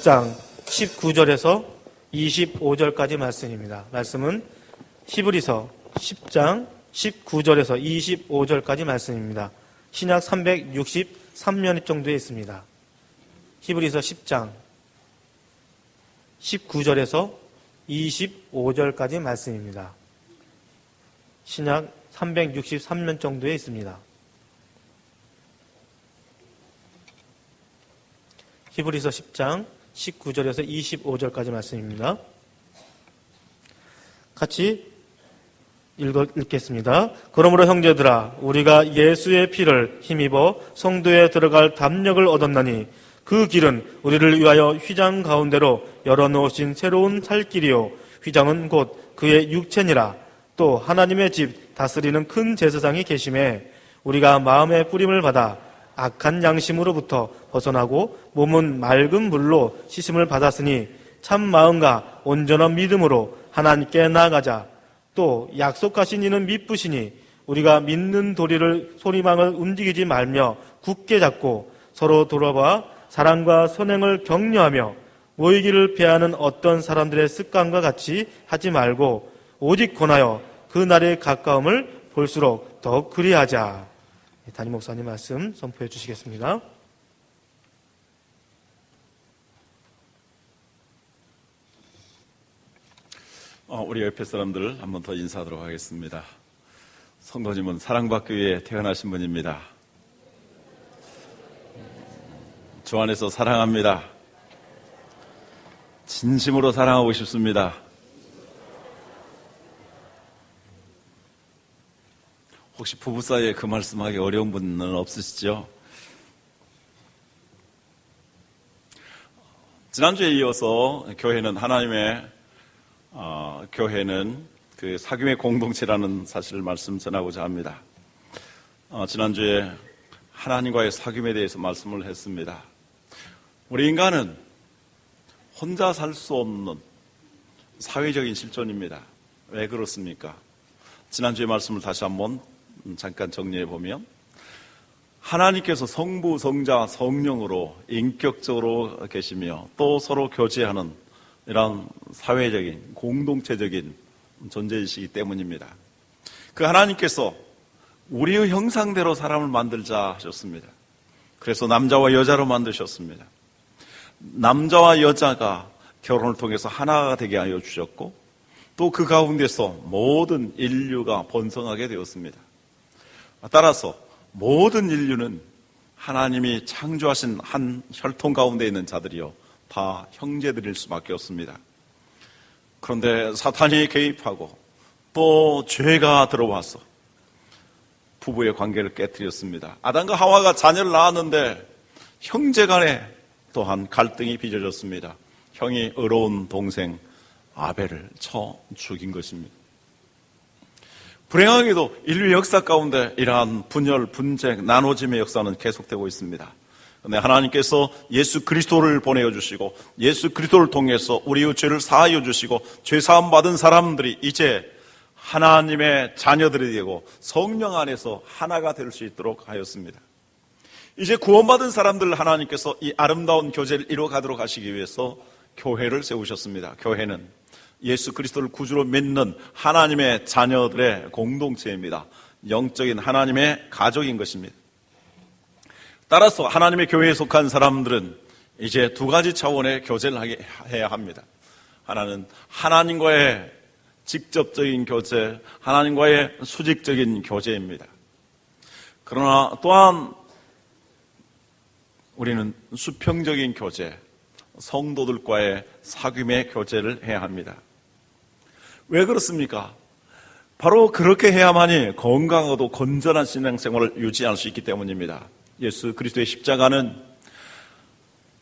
10장 19절에서 25절까지 말씀입니다. 말씀은 히브리서 10장 19절에서 25절까지 말씀입니다. 신약 363면 정도에 있습니다. 히브리서 10장 19절에서 25절까지 말씀입니다. 신약 363면 정도에 있습니다. 히브리서 10장 19절에서 25절까지 말씀입니다. 같이 읽겠습니다. 그러므로 형제들아, 우리가 예수의 피를 힘입어 성도에 들어갈 담력을 얻었나니 그 길은 우리를 위하여 휘장 가운데로 열어놓으신 새로운 살 길이요, 휘장은 곧 그의 육체니라. 또 하나님의 집 다스리는 큰 제사장이 계심에 우리가 마음의 뿌림을 받아 악한 양심으로부터 벗어나고 몸은 맑은 물로 씻음을 받았으니 참 마음과 온전한 믿음으로 하나님께 나아가자. 또 약속하신 이는 미쁘시니 우리가 믿는 도리를 소리망을 움직이지 말며 굳게 잡고 서로 돌아봐 사랑과 선행을 격려하며 모이기를 피하는 어떤 사람들의 습관과 같이 하지 말고 오직 권하여 그 날의 가까움을 볼수록 더 그리하자. 담임 목사님 말씀 선포해 주시겠습니다. 우리 옆에 사람들 한 번 더 인사하도록 하겠습니다. 성도님은 사랑받기 위해 태어나신 분입니다. 주 안에서 사랑합니다. 진심으로 사랑하고 싶습니다. 혹시 부부 사이에 그 말씀하기 어려운 분은 없으시죠? 지난주에 이어서 교회는 교회는 그 사귐의 공동체라는 사실을 말씀 전하고자 합니다. 지난주에 하나님과의 사귐에 대해서 말씀을 했습니다. 우리 인간은 혼자 살 수 없는 사회적인 실존입니다. 왜 그렇습니까? 지난주의 말씀을 다시 한번 잠깐 정리해 보면 하나님께서 성부, 성자, 성령으로 인격적으로 계시며 또 서로 교제하는 이런 사회적인 공동체적인 존재이시기 때문입니다. 그 하나님께서 우리의 형상대로 사람을 만들자 하셨습니다. 그래서 남자와 여자로 만드셨습니다. 남자와 여자가 결혼을 통해서 하나가 되게 하여 주셨고 또 그 가운데서 모든 인류가 번성하게 되었습니다. 따라서 모든 인류는 하나님이 창조하신 한 혈통 가운데 있는 자들이요 다 형제들일 수밖에 없습니다. 그런데 사탄이 개입하고 또 죄가 들어와서 부부의 관계를 깨뜨렸습니다. 아담과 하와가 자녀를 낳았는데 형제 간에 또한 갈등이 빚어졌습니다. 형이 의로운 동생 아벨을 쳐 죽인 것입니다. 불행하게도 인류 역사 가운데 이러한 분열, 분쟁, 나눠짐의 역사는 계속되고 있습니다. 그런데 하나님께서 예수 그리스도를 보내주시고 예수 그리스도를 통해서 우리의 죄를 사하여 주시고 죄 사함 받은 사람들이 이제 하나님의 자녀들이 되고 성령 안에서 하나가 될 수 있도록 하였습니다. 이제 구원받은 사람들 하나님께서 이 아름다운 교제를 이루어가도록 하시기 위해서 교회를 세우셨습니다. 교회는 예수 그리스도를 구주로 믿는 하나님의 자녀들의 공동체입니다. 영적인 하나님의 가족인 것입니다. 따라서 하나님의 교회에 속한 사람들은 이제 두 가지 차원의 교제를 해야 합니다. 하나는 하나님과의 직접적인 교제, 하나님과의 수직적인 교제입니다. 그러나 또한 우리는 수평적인 교제, 성도들과의 사귐의 교제를 해야 합니다. 왜 그렇습니까? 바로 그렇게 해야만이 건강하고 건전한 신앙생활을 유지할 수 있기 때문입니다. 예수 그리스도의 십자가는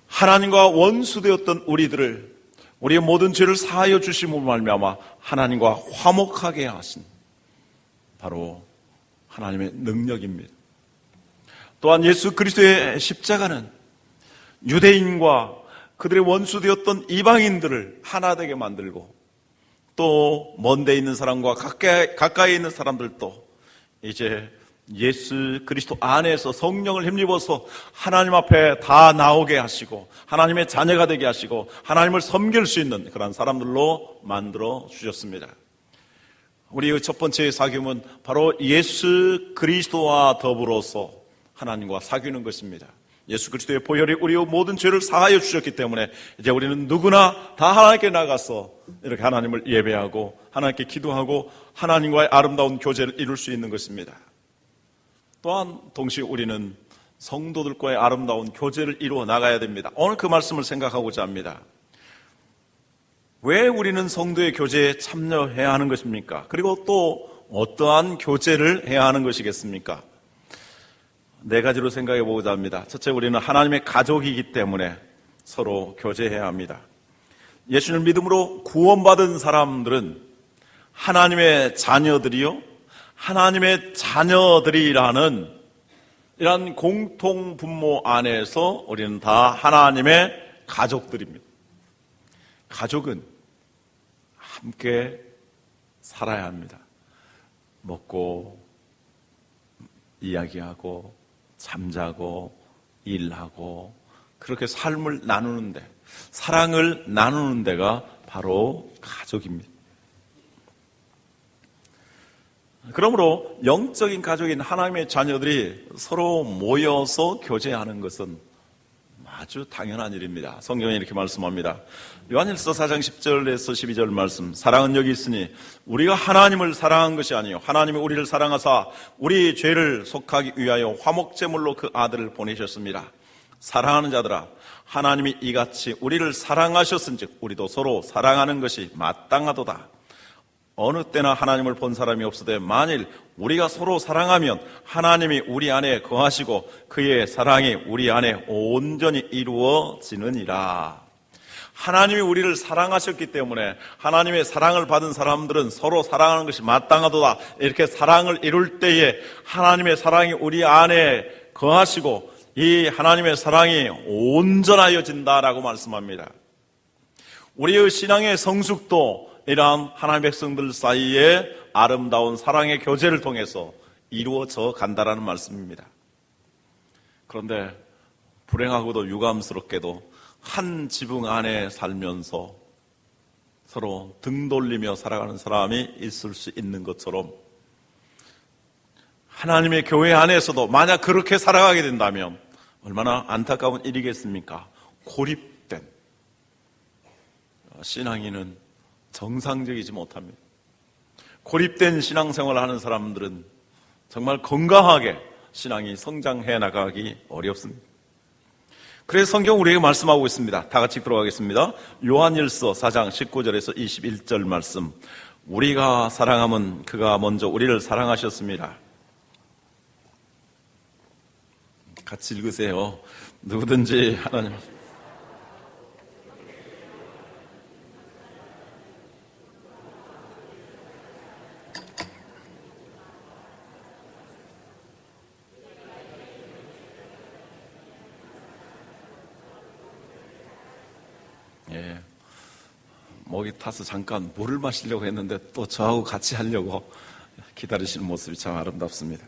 하나님과 원수되었던 우리들을 우리의 모든 죄를 사하여 주심으로 말미암아 하나님과 화목하게 하신 바로 하나님의 능력입니다. 또한 예수 그리스도의 십자가는 유대인과 그들의 원수되었던 이방인들을 하나 되게 만들고 또 먼 데 있는 사람과 가까이 있는 사람들도 이제 예수 그리스도 안에서 성령을 힘입어서 하나님 앞에 다 나오게 하시고 하나님의 자녀가 되게 하시고 하나님을 섬길 수 있는 그런 사람들로 만들어 주셨습니다. 우리의 첫 번째 사귐은 바로 예수 그리스도와 더불어서 하나님과 사귀는 것입니다. 예수 그리스도의 보혈이 우리의 모든 죄를 사하여 주셨기 때문에 이제 우리는 누구나 다 하나님께 나가서 이렇게 하나님을 예배하고 하나님께 기도하고 하나님과의 아름다운 교제를 이룰 수 있는 것입니다. 또한 동시에 우리는 성도들과의 아름다운 교제를 이루어 나가야 됩니다. 오늘 그 말씀을 생각하고자 합니다. 왜 우리는 성도의 교제에 참여해야 하는 것입니까? 그리고 또 어떠한 교제를 해야 하는 것이겠습니까? 네 가지로 생각해 보고자 합니다. 첫째, 우리는 하나님의 가족이기 때문에 서로 교제해야 합니다. 예수님을 믿음으로 구원받은 사람들은 하나님의 자녀들이요, 하나님의 자녀들이라는 이런 공통 분모 안에서 우리는 다 하나님의 가족들입니다. 가족은 함께 살아야 합니다. 먹고, 이야기하고, 잠자고, 일하고, 그렇게 삶을 나누는데, 사랑을 나누는 데가 바로 가족입니다. 그러므로 영적인 가족인 하나님의 자녀들이 서로 모여서 교제하는 것은 아주 당연한 일입니다. 성경에 이렇게 말씀합니다. 요한일서 4장 10절에서 12절 말씀. 사랑은 여기 있으니 우리가 하나님을 사랑한 것이 아니요 하나님이 우리를 사랑하사 우리 죄를 속하기 위하여 화목제물로 그 아들을 보내셨습니다. 사랑하는 자들아, 하나님이 이같이 우리를 사랑하셨은즉 우리도 서로 사랑하는 것이 마땅하도다. 어느 때나 하나님을 본 사람이 없으되 만일 우리가 서로 사랑하면 하나님이 우리 안에 거하시고 그의 사랑이 우리 안에 온전히 이루어지느니라. 하나님이 우리를 사랑하셨기 때문에 하나님의 사랑을 받은 사람들은 서로 사랑하는 것이 마땅하도다. 이렇게 사랑을 이룰 때에 하나님의 사랑이 우리 안에 거하시고 이 하나님의 사랑이 온전하여진다라고 말씀합니다. 우리의 신앙의 성숙도 이러한 하나님의 백성들 사이에 아름다운 사랑의 교제를 통해서 이루어져 간다라는 말씀입니다. 그런데 불행하고도 유감스럽게도 한 지붕 안에 살면서 서로 등 돌리며 살아가는 사람이 있을 수 있는 것처럼 하나님의 교회 안에서도 만약 그렇게 살아가게 된다면 얼마나 안타까운 일이겠습니까? 고립된 신앙인은 정상적이지 못합니다. 고립된 신앙생활을 하는 사람들은 정말 건강하게 신앙이 성장해 나가기 어렵습니다. 그래서 성경 우리에게 말씀하고 있습니다. 다 같이 들어가겠습니다. 요한일서 4장 19절에서 21절 말씀. 우리가 사랑하면 그가 먼저 우리를 사랑하셨습니다. 같이 읽으세요. 누구든지 하나님 목이 타서 잠깐 물을 마시려고 했는데 또 저하고 같이 하려고 기다리시는 모습이 참 아름답습니다.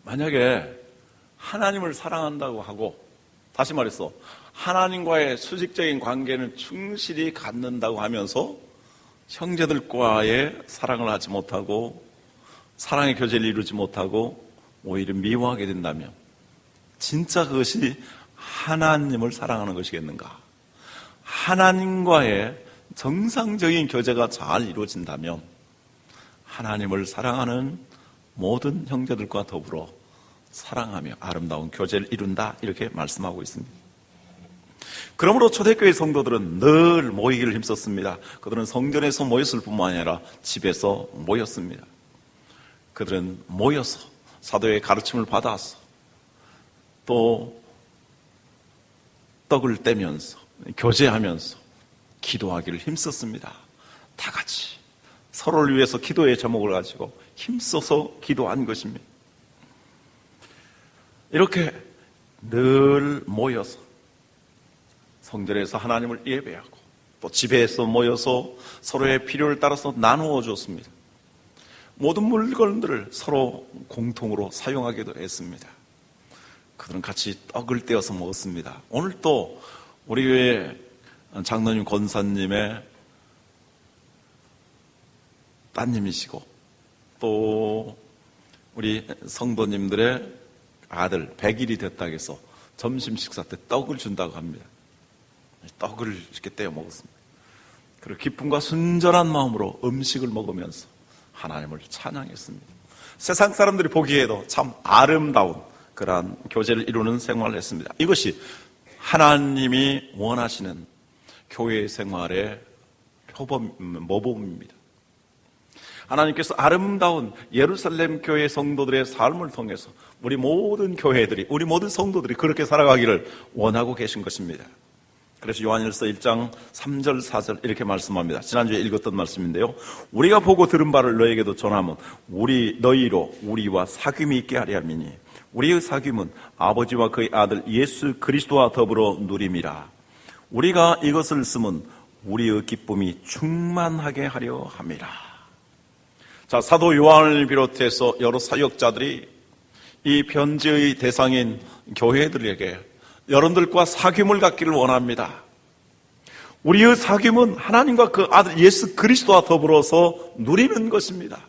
만약에 하나님을 사랑한다고 하고 다시 말해서 하나님과의 수직적인 관계는 충실히 갖는다고 하면서 형제들과의 사랑을 하지 못하고 사랑의 교제를 이루지 못하고 오히려 미워하게 된다면 진짜 그것이 하나님을 사랑하는 것이겠는가? 하나님과의 정상적인 교제가 잘 이루어진다면 하나님을 사랑하는 모든 형제들과 더불어 사랑하며 아름다운 교제를 이룬다 이렇게 말씀하고 있습니다. 그러므로 초대교회 성도들은 늘 모이기를 힘썼습니다. 그들은 성전에서 모였을 뿐만 아니라 집에서 모였습니다. 그들은 모여서 사도의 가르침을 받아서 또 떡을 떼면서 교제하면서 기도하기를 힘썼습니다. 다 같이 서로를 위해서 기도의 제목을 가지고 힘써서 기도한 것입니다. 이렇게 늘 모여서 성전에서 하나님을 예배하고 또 집에서 모여서 서로의 필요를 따라서 나누어 줬습니다. 모든 물건들을 서로 공통으로 사용하기도 했습니다. 그들은 같이 떡을 떼어서 먹었습니다. 오늘 또 우리 교회 장로님 권사님의 따님이시고 또 우리 성도님들의 아들 100일이 됐다고 해서 점심 식사 때 떡을 준다고 합니다. 떡을 이렇게 떼어 먹었습니다. 그리고 기쁨과 순전한 마음으로 음식을 먹으면서 하나님을 찬양했습니다. 세상 사람들이 보기에도 참 아름다운 그러한 교제를 이루는 생활을 했습니다. 이것이 하나님이 원하시는 교회 생활의 모범입니다. 하나님께서 아름다운 예루살렘 교회 성도들의 삶을 통해서 우리 모든 교회들이, 우리 모든 성도들이 그렇게 살아가기를 원하고 계신 것입니다. 그래서 요한일서 1장 3절 4절 이렇게 말씀합니다. 지난주에 읽었던 말씀인데요. 우리가 보고 들은 바를 너에게도 전하면 너희로 우리와 사귐이 있게 하려 함이니 우리의 사귐은 아버지와 그의 아들 예수 그리스도와 더불어 누림이라. 우리가 이것을 쓰면 우리의 기쁨이 충만하게 하려 함이라. 자, 사도 요한을 비롯해서 여러 사역자들이 이 편지의 대상인 교회들에게 여러분들과 사귐을 갖기를 원합니다. 우리의 사귐은 하나님과 그 아들 예수 그리스도와 더불어서 누리는 것입니다.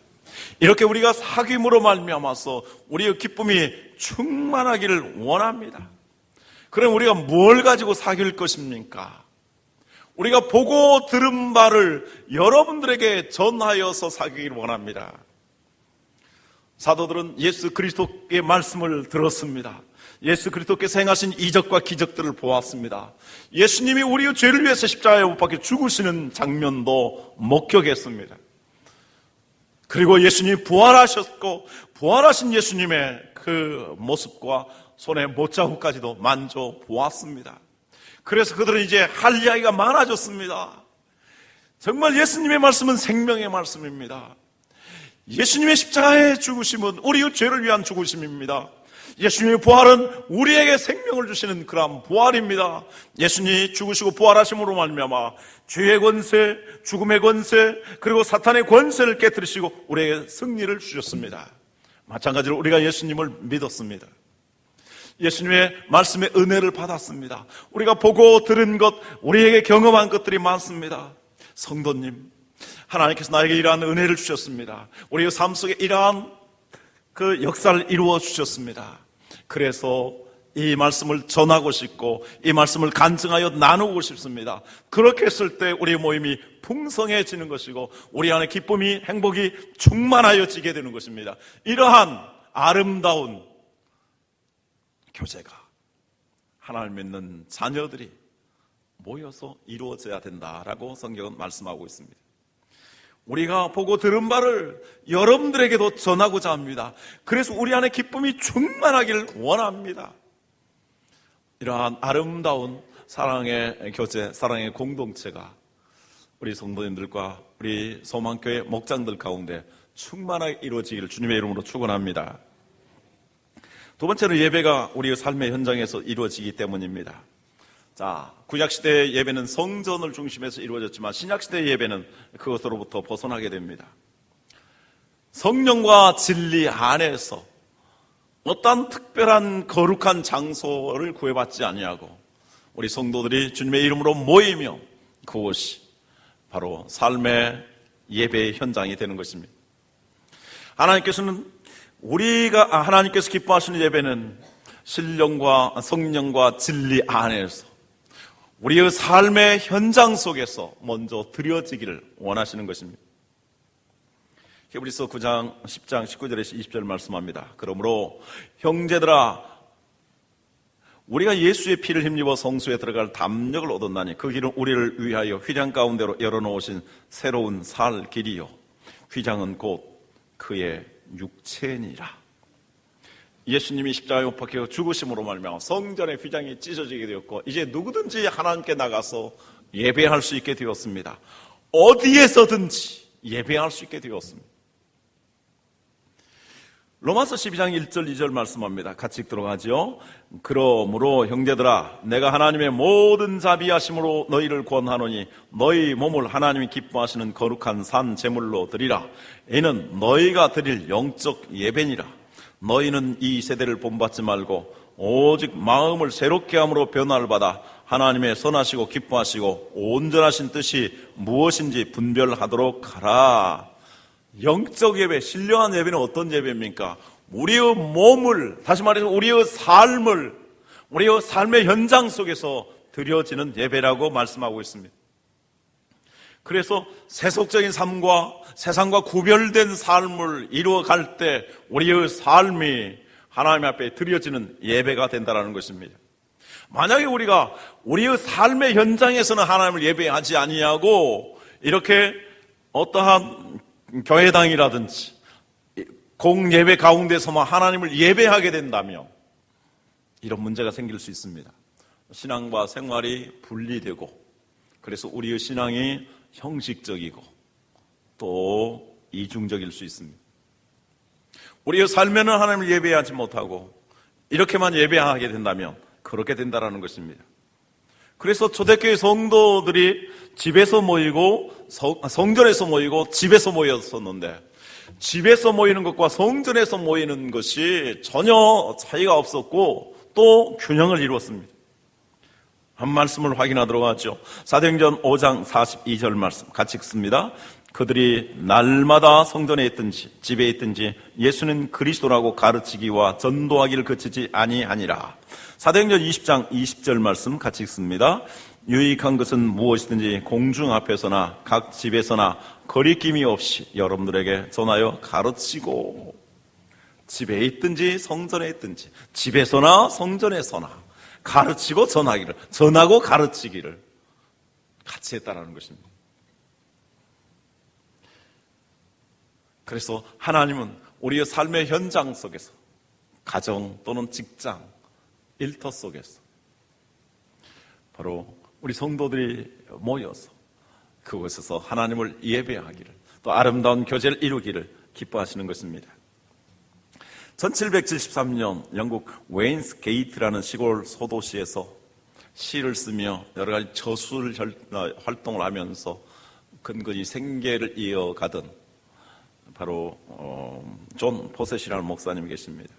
이렇게 우리가 사귐으로 말미암아서 우리의 기쁨이 충만하기를 원합니다. 그럼 우리가 뭘 가지고 사귈 것입니까? 우리가 보고 들은 바를 여러분들에게 전하여서 사귀기를 원합니다. 사도들은 예수 그리스도의 말씀을 들었습니다. 예수 그리스도께서 행하신 이적과 기적들을 보았습니다. 예수님이 우리의 죄를 위해서 십자가에 못 박혀 죽으시는 장면도 목격했습니다. 그리고 예수님이 부활하셨고 부활하신 예수님의 그 모습과 손의 못자국까지도 만져보았습니다. 그래서 그들은 이제 할 이야기가 많아졌습니다. 정말 예수님의 말씀은 생명의 말씀입니다. 예수님의 십자가의 죽으심은 우리의 죄를 위한 죽으심입니다. 예수님의 부활은 우리에게 생명을 주시는 그러한 부활입니다. 예수님이 죽으시고 부활하심으로 말미암아 죄의 권세, 죽음의 권세, 그리고 사탄의 권세를 깨뜨리시고 우리에게 승리를 주셨습니다. 마찬가지로 우리가 예수님을 믿었습니다. 예수님의 말씀의 은혜를 받았습니다. 우리가 보고 들은 것, 우리에게 경험한 것들이 많습니다. 성도님, 하나님께서 나에게 이러한 은혜를 주셨습니다. 우리의 삶 속에 이러한 그 역사를 이루어 주셨습니다. 그래서 이 말씀을 전하고 싶고 이 말씀을 간증하여 나누고 싶습니다. 그렇게 했을 때 우리의 모임이 풍성해지는 것이고 우리 안에 기쁨이, 행복이 충만하여지게 되는 것입니다. 이러한 아름다운 교제가 하나님 믿는 자녀들이 모여서 이루어져야 된다라고 성경은 말씀하고 있습니다. 우리가 보고 들은 바를 여러분들에게도 전하고자 합니다. 그래서 우리 안에 기쁨이 충만하기를 원합니다. 이러한 아름다운 사랑의 교제, 사랑의 공동체가 우리 성도님들과 우리 소망교회 목장들 가운데 충만하게 이루어지기를 주님의 이름으로 축원합니다. 두 번째로 예배가 우리의 삶의 현장에서 이루어지기 때문입니다. 자, 구약시대의 예배는 성전을 중심해서 이루어졌지만 신약시대의 예배는 그것으로부터 벗어나게 됩니다. 성령과 진리 안에서 어떠한 특별한 거룩한 장소를 구애받지 아니하고 우리 성도들이 주님의 이름으로 모이며 그것이 바로 삶의 예배의 현장이 되는 것입니다. 하나님께서 기뻐하시는 예배는 신령과 성령과 진리 안에서 우리의 삶의 현장 속에서 먼저 드려지기를 원하시는 것입니다. 히브리서 9장 10장 19절에서 20절 말씀합니다. 그러므로 형제들아 우리가 예수의 피를 힘입어 성소에 들어갈 담력을 얻었나니 그 길은 우리를 위하여 휘장 가운데로 열어놓으신 새로운 살 길이요 휘장은 곧 그의 육체니라. 예수님이 십자가에 못 박혀 죽으심으로 말미암아 성전의 휘장이 찢어지게 되었고 이제 누구든지 하나님께 나가서 예배할 수 있게 되었습니다. 어디에서든지 예배할 수 있게 되었습니다. 로마서 12장 1절 2절 말씀합니다. 같이 읽도록 하죠. 그러므로 형제들아 내가 하나님의 모든 자비하심으로 너희를 권하노니 너희 몸을 하나님이 기뻐하시는 거룩한 산 제물로 드리라. 이는 너희가 드릴 영적 예배니라. 너희는 이 세대를 본받지 말고 오직 마음을 새롭게 함으로 변화를 받아 하나님의 선하시고 기뻐하시고 온전하신 뜻이 무엇인지 분별하도록 하라. 영적 예배, 신령한 예배는 어떤 예배입니까? 우리의 몸을, 다시 말해서 우리의 삶을, 우리의 삶의 현장 속에서 드려지는 예배라고 말씀하고 있습니다. 그래서 세속적인 삶과 세상과 구별된 삶을 이루어갈 때 우리의 삶이 하나님 앞에 드려지는 예배가 된다는 것입니다. 만약에 우리가 우리의 삶의 현장에서는 하나님을 예배하지 아니하고 이렇게 어떠한 교회당이라든지 공예배 가운데서만 하나님을 예배하게 된다면 이런 문제가 생길 수 있습니다. 신앙과 생활이 분리되고 그래서 우리의 신앙이 형식적이고 또 이중적일 수 있습니다. 우리의 삶에는 하나님을 예배하지 못하고 이렇게만 예배하게 된다면 그렇게 된다는 것입니다. 그래서 초대교회 성도들이 집에서 모이고 성전에서 모이고 집에서 모였었는데 집에서 모이는 것과 성전에서 모이는 것이 전혀 차이가 없었고 또 균형을 이루었습니다. 한 말씀을 확인하도록 하죠. 사도행전 5장 42절 말씀 같이 읽습니다. 그들이 날마다 성전에 있든지 집에 있든지 예수는 그리스도라고 가르치기와 전도하기를 그치지 아니하니라. 사도행전 20장 20절 말씀 같이 읽습니다. 유익한 것은 무엇이든지 공중 앞에서나 각 집에서나 거리낌이 없이 여러분들에게 전하여 가르치고, 집에 있든지 성전에 있든지 집에서나 성전에서나 가르치고 전하기를, 전하고 가르치기를 같이 했다는 것입니다. 그래서 하나님은 우리의 삶의 현장 속에서, 가정 또는 직장, 일터 속에서 바로 우리 성도들이 모여서 그곳에서 하나님을 예배하기를, 또 아름다운 교제를 이루기를 기뻐하시는 것입니다. 1773년 영국 웨인스 게이트라는 시골 소도시에서 시를 쓰며 여러 가지 저술 활동을 하면서 근근히 생계를 이어가던 바로 존 포셋이라는 목사님이 계십니다.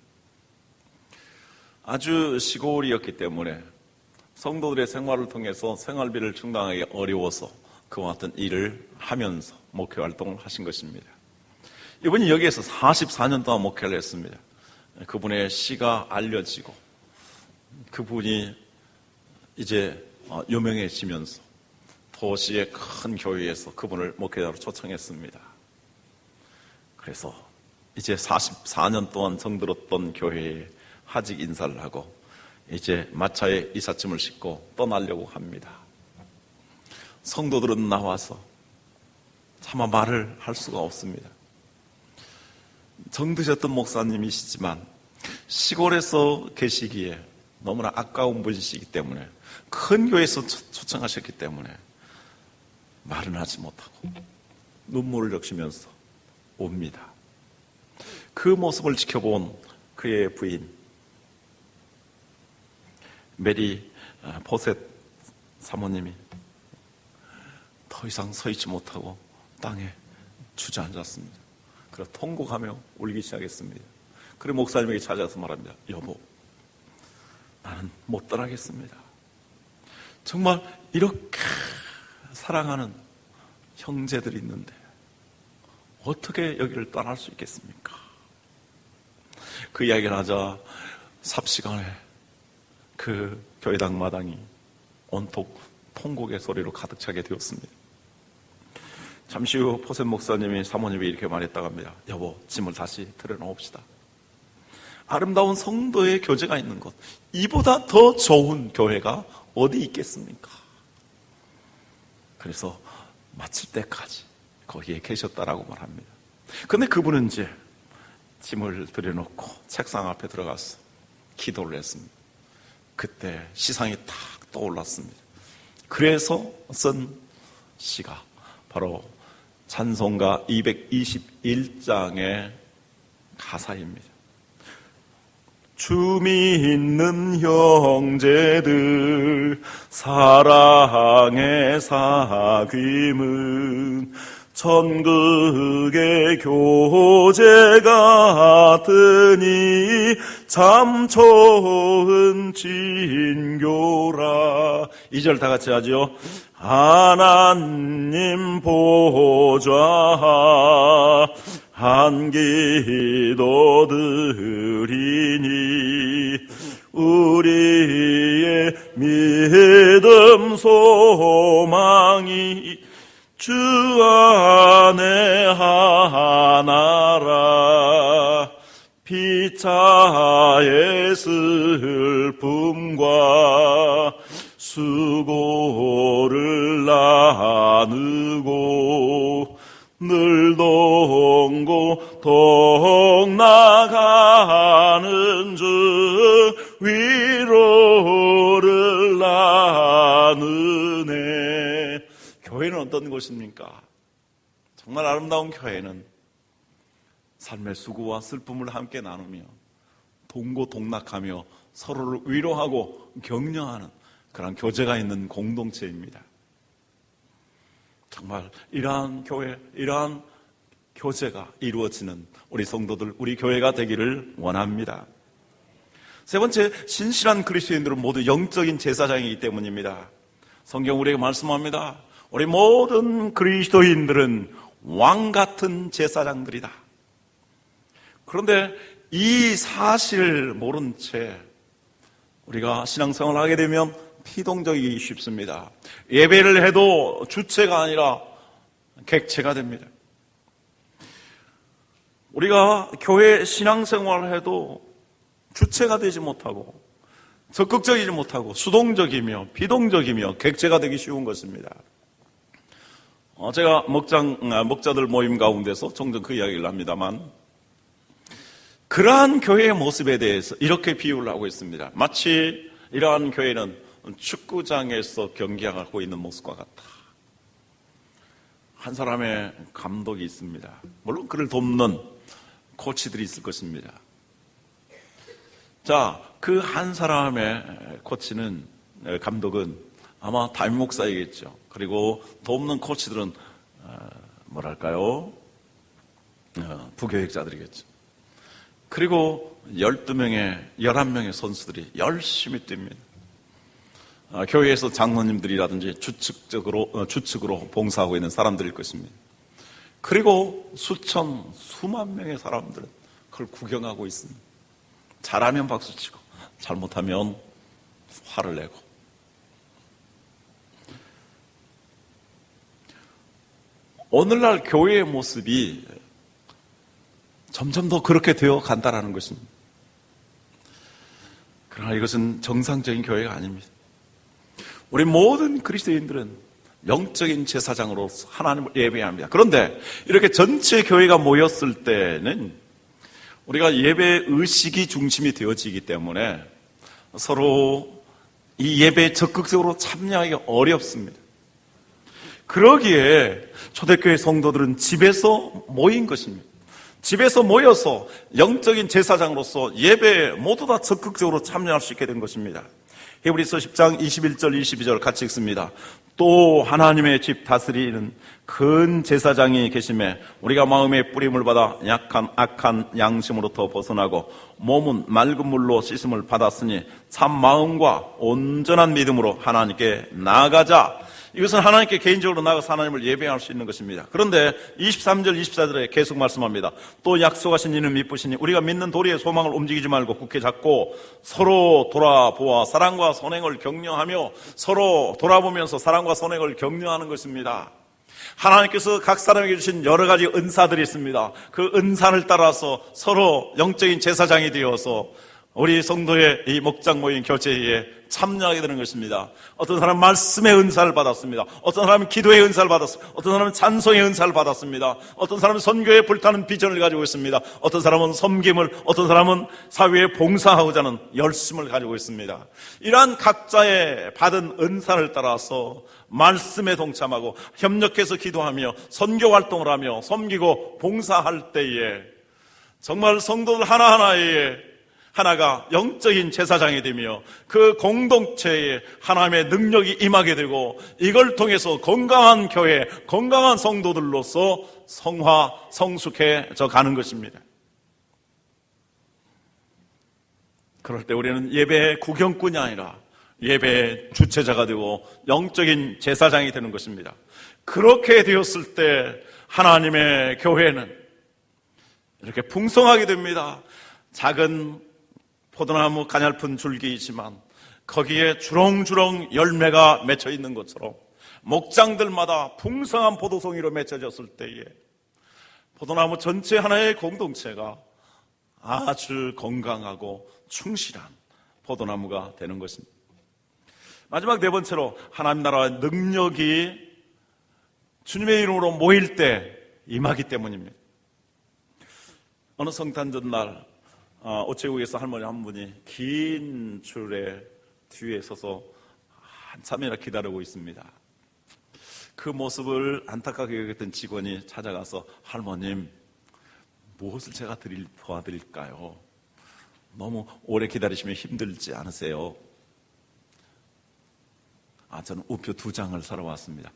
아주 시골이었기 때문에 성도들의 생활을 통해서 생활비를 충당하기 어려워서 그와 같은 일을 하면서 목회 활동을 하신 것입니다. 이분이 여기에서 44년 동안 목회를 했습니다. 그분의 시가 알려지고 그분이 이제 유명해지면서 도시의 큰 교회에서 그분을 목회자로 초청했습니다. 그래서 이제 44년 동안 정들었던 교회에 하직 인사를 하고 이제 마차에 이삿짐을 싣고 떠나려고 합니다. 성도들은 나와서 차마 말을 할 수가 없습니다. 정드셨던 목사님이시지만 시골에서 계시기에 너무나 아까운 분이시기 때문에, 큰 교회에서 초청하셨기 때문에 말은 하지 못하고 눈물을 적시면서 옵니다. 그 모습을 지켜본 그의 부인 메리 포셋 사모님이 더 이상 서 있지 못하고 땅에 주저앉았습니다. 그래서 통곡하며 울기 시작했습니다. 그래 목사님에게 찾아서 말합니다. 여보, 나는 못 떠나겠습니다. 정말 이렇게 사랑하는 형제들이 있는데 어떻게 여기를 떠날 수 있겠습니까? 그 이야기를 하자 삽시간에 그 교회당 마당이 온통 통곡의 소리로 가득 차게 되었습니다. 잠시 후 포셋 목사님이 사모님이 이렇게 말했다고 합니다. 여보, 짐을 다시 들여놓읍시다. 아름다운 성도의 교제가 있는 곳, 이보다 더 좋은 교회가 어디 있겠습니까? 그래서 마칠 때까지 거기에 계셨다라고 말합니다. 그런데 그분은 이제 짐을 들여놓고 책상 앞에 들어가서 기도를 했습니다. 그때 시상이 탁 떠올랐습니다. 그래서 쓴 시가 바로 찬송가 221장의 가사입니다. 주 믿는 형제들 사랑의 사귐은 천국의 교제 같으니 참 좋은 진교라. 2절 다 같이 하죠. 하나님 보좌 한 기도 드리니 우리의 믿음 소망이 주 안에 하나라. 피차의 슬픔과 수고를 나누고 늘 동고동 나가는 주 위로를 나누네. 교회는 어떤 곳입니까? 정말 아름다운 교회는 삶의 수고와 슬픔을 함께 나누며 동고동락하며 서로를 위로하고 격려하는 그런 교제가 있는 공동체입니다. 정말 이러한 교회, 이러한 교제가 이루어지는 우리 성도들, 우리 교회가 되기를 원합니다. 세 번째, 신실한 그리스도인들은 모두 영적인 제사장이기 때문입니다. 성경 우리에게 말씀합니다. 우리 모든 그리스도인들은 왕 같은 제사장들이다. 그런데 이 사실을 모른 채 우리가 신앙생활을 하게 되면 피동적이기 쉽습니다. 예배를 해도 주체가 아니라 객체가 됩니다. 우리가 교회 신앙생활을 해도 주체가 되지 못하고 적극적이지 못하고 수동적이며 비동적이며 객체가 되기 쉬운 것입니다. 제가 목자들 모임 가운데서 종종 그 이야기를 합니다만, 그러한 교회의 모습에 대해서 이렇게 비유를 하고 있습니다. 마치 이러한 교회는 축구장에서 경기하고 있는 모습과 같다. 한 사람의 감독이 있습니다. 물론 그를 돕는 코치들이 있을 것입니다. 자, 그 한 사람의 감독은 아마 담임 목사이겠죠. 그리고 돕는 코치들은 부교육자들이겠죠. 그리고 11명의 선수들이 열심히 뜁니다. 교회에서 장로님들이라든지 주축으로 봉사하고 있는 사람들일 것입니다. 그리고 수만 명의 사람들은 그걸 구경하고 있습니다. 잘하면 박수치고 잘못하면 화를 내고. 오늘날 교회의 모습이 점점 더 그렇게 되어 간다라는 것입니다. 그러나 이것은 정상적인 교회가 아닙니다. 우리 모든 그리스도인들은 영적인 제사장으로서 하나님을 예배해야 합니다. 그런데 이렇게 전체 교회가 모였을 때는 우리가 예배 의식이 중심이 되어지기 때문에 서로 이 예배에 적극적으로 참여하기가 어렵습니다. 그러기에 초대교회 성도들은 집에서 모인 것입니다. 집에서 모여서 영적인 제사장으로서 예배에 모두 다 적극적으로 참여할 수 있게 된 것입니다. 히브리서 10장 21절 22절 같이 읽습니다. 또 하나님의 집 다스리는 큰 제사장이 계심에 우리가 마음의 뿌림을 받아 악한 양심으로부터 벗어나고 몸은 맑은 물로 씻음을 받았으니 참 마음과 온전한 믿음으로 하나님께 나아가자. 이것은 하나님께 개인적으로 나가서 하나님을 예배할 수 있는 것입니다. 그런데 23절 24절에 계속 말씀합니다. 또 약속하신 이는 미쁘시니 우리가 믿는 도리의 소망을 움직이지 말고 굳게 잡고 서로 돌아보아 사랑과 선행을 격려하며 서로 돌아보면서 사랑과 선행을 격려하는 것입니다. 하나님께서 각 사람에게 주신 여러 가지 은사들이 있습니다. 그 은사를 따라서 서로 영적인 제사장이 되어서 우리 성도의 이 목장 모임 교제에 참여하게 되는 것입니다. 어떤 사람은 말씀의 은사를 받았습니다. 어떤 사람은 기도의 은사를 받았습니다. 어떤 사람은 찬송의 은사를 받았습니다. 어떤 사람은 선교에 불타는 비전을 가지고 있습니다. 어떤 사람은 섬김을, 어떤 사람은 사회에 봉사하고자 하는 열심을 가지고 있습니다. 이러한 각자의 받은 은사를 따라서 말씀에 동참하고 협력해서 기도하며 선교 활동을 하며 섬기고 봉사할 때에 정말 성도들 하나하나에 하나가 영적인 제사장이 되며 그 공동체에 하나님의 능력이 임하게 되고 이걸 통해서 건강한 교회, 건강한 성도들로서 성화, 성숙해져 가는 것입니다. 그럴 때 우리는 예배의 구경꾼이 아니라 예배의 주체자가 되고 영적인 제사장이 되는 것입니다. 그렇게 되었을 때 하나님의 교회는 이렇게 풍성하게 됩니다. 작은 포도나무 가냘픈 줄기이지만 거기에 주렁주렁 열매가 맺혀 있는 것처럼 목장들마다 풍성한 포도송이로 맺혀졌을 때에 포도나무 전체 하나의 공동체가 아주 건강하고 충실한 포도나무가 되는 것입니다. 마지막 네 번째로 하나님 나라의 능력이 주님의 이름으로 모일 때 임하기 때문입니다. 어느 성탄 전날 우체국에서 할머니 한 분이 긴 줄에 뒤에 서서 한참이나 기다리고 있습니다. 그 모습을 안타깝게 여겼던 직원이 찾아가서 할머님, 무엇을 제가 도와드릴까요? 너무 오래 기다리시면 힘들지 않으세요? 저는 우표 2장을 사러 왔습니다.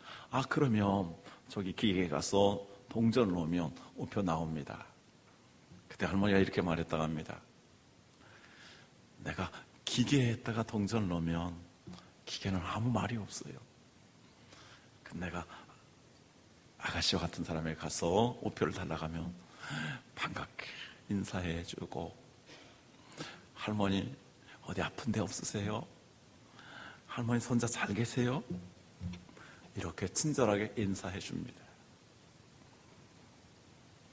그러면 저기 기계에 가서 동전을 넣으면 우표 나옵니다. 그때 할머니가 이렇게 말했다고 합니다. 내가 기계에다가 동전을 넣으면 기계는 아무 말이 없어요. 내가 아가씨와 같은 사람에게 가서 우표를 달라고 하면 반갑게 인사해주고, 할머니 어디 아픈 데 없으세요? 할머니 손자 잘 계세요? 이렇게 친절하게 인사해 줍니다.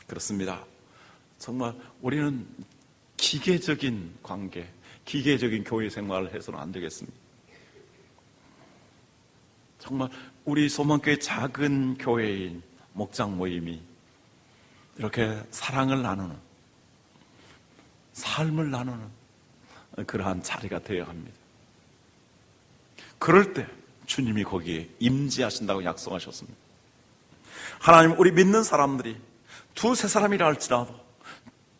그렇습니다. 정말 우리는 기계적인 관계, 기계적인 교회 생활을 해서는 안 되겠습니다. 정말 우리 소망교회 작은 교회인 목장 모임이 이렇게 사랑을 나누는, 삶을 나누는 그러한 자리가 되어야 합니다. 그럴 때 주님이 거기에 임재하신다고 약속하셨습니다. 하나님, 우리 믿는 사람들이 2-3사람이라 할지라도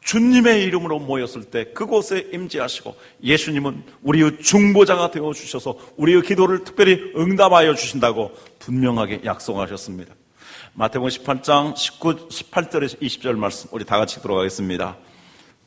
주님의 이름으로 모였을 때 그곳에 임재하시고, 예수님은 우리의 중보자가 되어주셔서 우리의 기도를 특별히 응답하여 주신다고 분명하게 약속하셨습니다. 마태복음 18장 18절에서 20절 말씀 우리 다 같이 들어가겠습니다.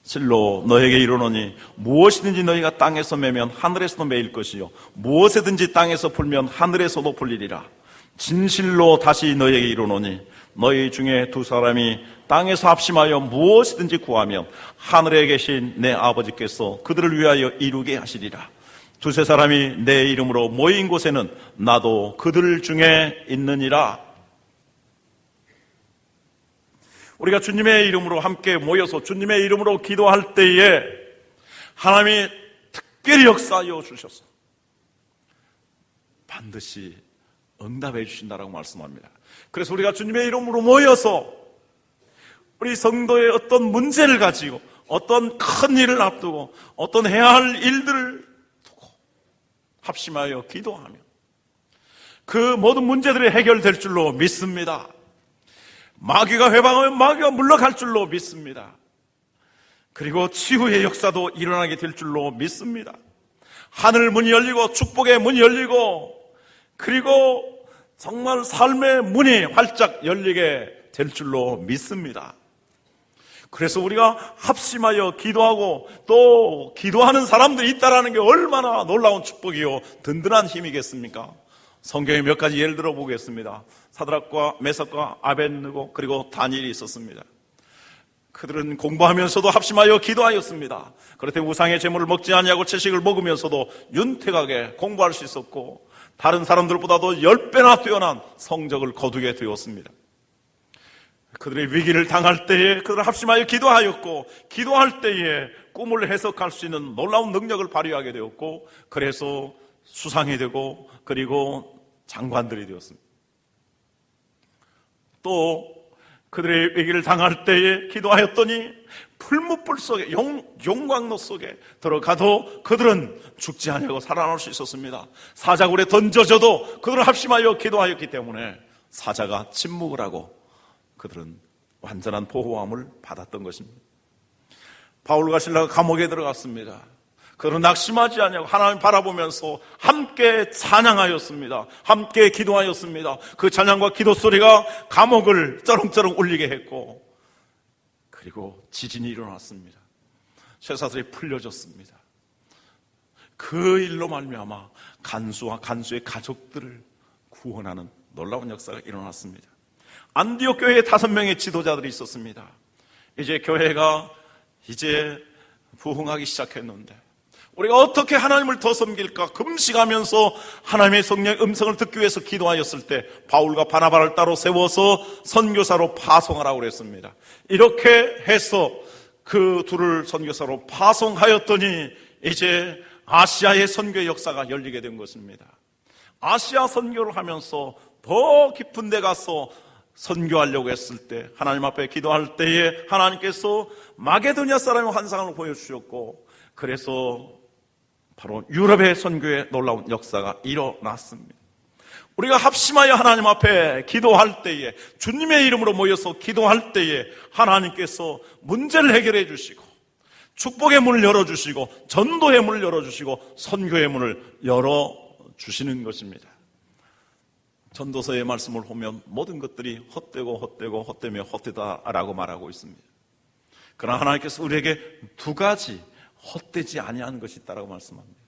실로 너에게 이르노니 무엇이든지 너희가 땅에서 매면 하늘에서도 매일 것이요 무엇이든지 땅에서 풀면 하늘에서도 풀리리라. 진실로 다시 너희에게 이르노니 너희 중에 2사람이 땅에서 합심하여 무엇이든지 구하면 하늘에 계신 내 아버지께서 그들을 위하여 이루게 하시리라. 2-3사람이 내 이름으로 모인 곳에는 나도 그들 중에 있느니라. 우리가 주님의 이름으로 함께 모여서 주님의 이름으로 기도할 때에 하나님이 특별히 역사하여 주셔서 반드시 응답해 주신다라고 말씀합니다. 그래서 우리가 주님의 이름으로 모여서 우리 성도의 어떤 문제를 가지고 어떤 큰 일을 앞두고 어떤 해야 할 일들을 두고 합심하여 기도하며 그 모든 문제들이 해결될 줄로 믿습니다. 마귀가 회방하면 마귀가 물러갈 줄로 믿습니다. 그리고 치유의 역사도 일어나게 될 줄로 믿습니다. 하늘 문이 열리고 축복의 문이 열리고 그리고 정말 삶의 문이 활짝 열리게 될 줄로 믿습니다. 그래서 우리가 합심하여 기도하고 또 기도하는 사람들이 있다는 게 얼마나 놀라운 축복이요 든든한 힘이겠습니까? 성경에 몇 가지 예를 들어 보겠습니다. 사드락과 메삭과 아벳느고 그리고 다니엘이 있었습니다. 그들은 공부하면서도 합심하여 기도하였습니다. 그렇게 우상의 제물을 먹지 아니하고 채식을 먹으면서도 윤택하게 공부할 수 있었고 다른 사람들보다도 10배나 뛰어난 성적을 거두게 되었습니다. 그들의 위기를 당할 때에 그들은 합심하여 기도하였고 기도할 때에 꿈을 해석할 수 있는 놀라운 능력을 발휘하게 되었고 그래서 수상이 되고 그리고 장관들이 되었습니다. 또 그들의 위기를 당할 때에 기도하였더니 풀무불 속에 용광로 속에 들어가도 그들은 죽지 아니하고 살아날 수 있었습니다. 사자굴에 던져져도 그들은 합심하여 기도하였기 때문에 사자가 침묵을 하고 그들은 완전한 보호함을 받았던 것입니다. 바울과 실라가 감옥에 들어갔습니다. 그러나 낙심하지 아니하고 하나님 바라보면서 함께 찬양하였습니다. 함께 기도하였습니다. 그 찬양과 기도 소리가 감옥을 쩌렁쩌렁 울리게 했고, 그리고 지진이 일어났습니다. 쇠사슬이 풀려졌습니다. 그 일로 말미암아 간수와 간수의 가족들을 구원하는 놀라운 역사가 일어났습니다. 안디옥 교회에 5명의 지도자들이 있었습니다. 이제 교회가 부흥하기 시작했는데 우리가 어떻게 하나님을 더 섬길까 금식하면서 하나님의 성령의 음성을 듣기 위해서 기도하였을 때 바울과 바나바를 따로 세워서 선교사로 파송하라고 그랬습니다. 이렇게 해서 그 둘을 선교사로 파송하였더니 이제 아시아의 선교의 역사가 열리게 된 것입니다. 아시아 선교를 하면서 더 깊은 데 가서 선교하려고 했을 때 하나님 앞에 기도할 때에 하나님께서 마게도니아 사람의 환상을 보여주셨고, 그래서 바로 유럽의 선교의 놀라운 역사가 일어났습니다. 우리가 합심하여 하나님 앞에 기도할 때에, 주님의 이름으로 모여서 기도할 때에 하나님께서 문제를 해결해 주시고 축복의 문을 열어주시고 전도의 문을 열어주시고 선교의 문을 열어주시는 것입니다. 전도서의 말씀을 보면 모든 것들이 헛되며 헛되다라고 말하고 있습니다. 그러나 하나님께서 우리에게 2가지 헛되지 아니하는 것이 있다라고 말씀합니다.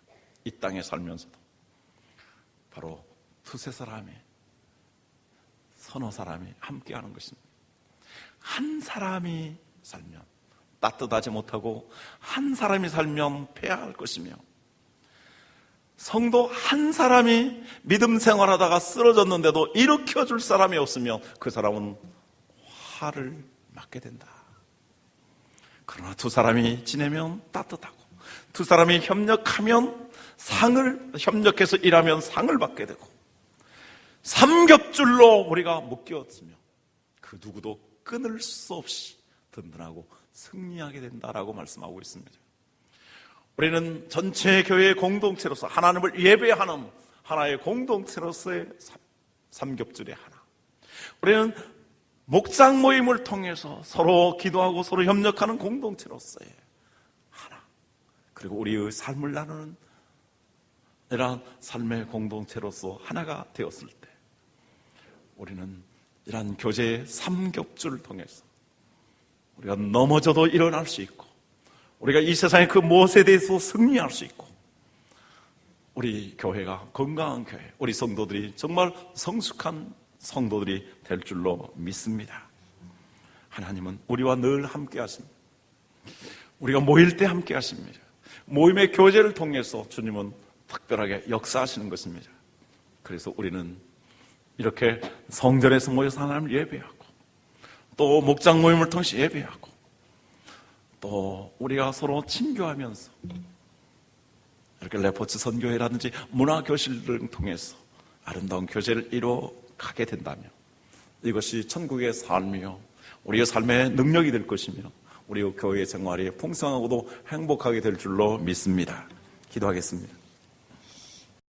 이 땅에 살면서도 바로 2-3사람이, 서너 사람이 함께하는 것입니다. 한 사람이 살면 따뜻하지 못하고 한 사람이 살면 패할 것이며, 성도 한 사람이 믿음 생활하다가 쓰러졌는데도 일으켜줄 사람이 없으면 그 사람은 화를 맞게 된다. 그러나 2사람이 지내면 따뜻하고 2사람이 협력하면 협력해서 일하면 상을 받게 되고, 삼겹줄로 우리가 묶였으며 그 누구도 끊을 수 없이 든든하고 승리하게 된다라고 말씀하고 있습니다. 우리는 전체 교회의 공동체로서 하나님을 예배하는 하나의 공동체로서의 삼겹줄의 하나, 우리는 목장 모임을 통해서 서로 기도하고 서로 협력하는 공동체로서의 하나, 그리고 우리의 삶을 나누는 이러한 삶의 공동체로서 하나가 되었을 때 우리는 이러한 교제의 삼겹줄을 통해서 우리가 넘어져도 일어날 수 있고, 우리가 이 세상의 그 무엇에 대해서 승리할 수 있고, 우리 교회가 건강한 교회, 우리 성도들이 정말 성숙한 성도들이 될 줄로 믿습니다. 하나님은 우리와 늘 함께 하십니다. 우리가 모일 때 함께 하십니다. 모임의 교제를 통해서 주님은 특별하게 역사하시는 것입니다. 그래서 우리는 이렇게 성전에서 모여서 하나님을 예배하고, 또 목장 모임을 통해서 예배하고, 또 우리가 서로 친교하면서 이렇게 레포츠 선교회라든지 문화교실을 통해서 아름다운 교제를 이루어가게 된다면 이것이 천국의 삶이요 우리의 삶의 능력이 될 것이며 우리 교회의 생활이 풍성하고도 행복하게 될 줄로 믿습니다. 기도하겠습니다.